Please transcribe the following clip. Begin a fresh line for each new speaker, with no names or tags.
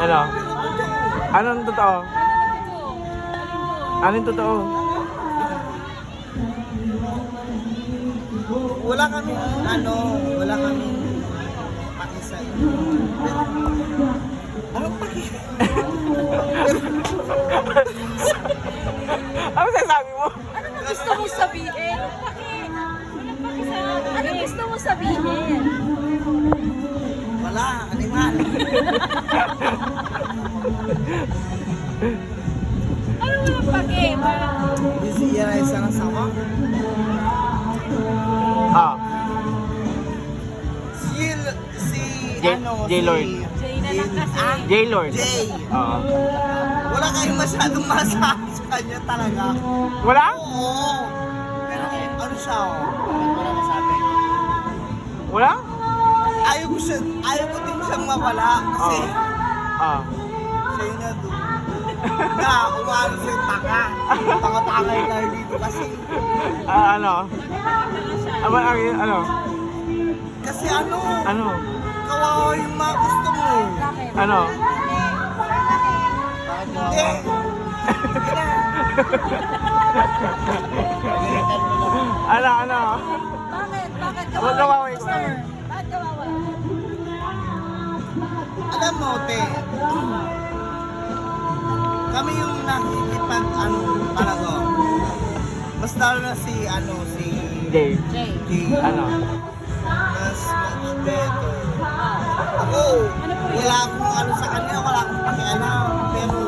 Ano? Anong totoo? Anong totoo?
Wala kaming wala kaming paki sa iyo. Anong paki?
Ano sasabi mo?
Ano gusto mo sabihin? Ano gusto mo sabihin?
Wala, animal.
Ano walang pake?
Busy yan ay isang asawa.
Ah, J-Lord.
Jay na lang kasi.
J-Lord.
Jay.
Oo.
Wala kayong masyadong masabi sa kanya talaga.
Wala?
Oo. Pero ano siya, wala masabi.
Wala?
Ayaw ko din siyang mawala kasi
Ah.
siya yung nandun. Na, umano siya taka. Taka-taka yung tayo dito kasi.
Ano? Ano?
Kasi ano,
Ano?
kawawa yung mga gusto mo.
Ano?
Hindi.
Ano?
Bakit? Bakit
Huwag kawawa ikaw.
Sir, bakit kawawa?
Alam mo, te, kami yung nakikipag, talaga. Mas lalo na si
Jay.
Jay.
Ano?
mas mag-beto. Ako, wala akong sa kanya, wala akong pakialam. Pero,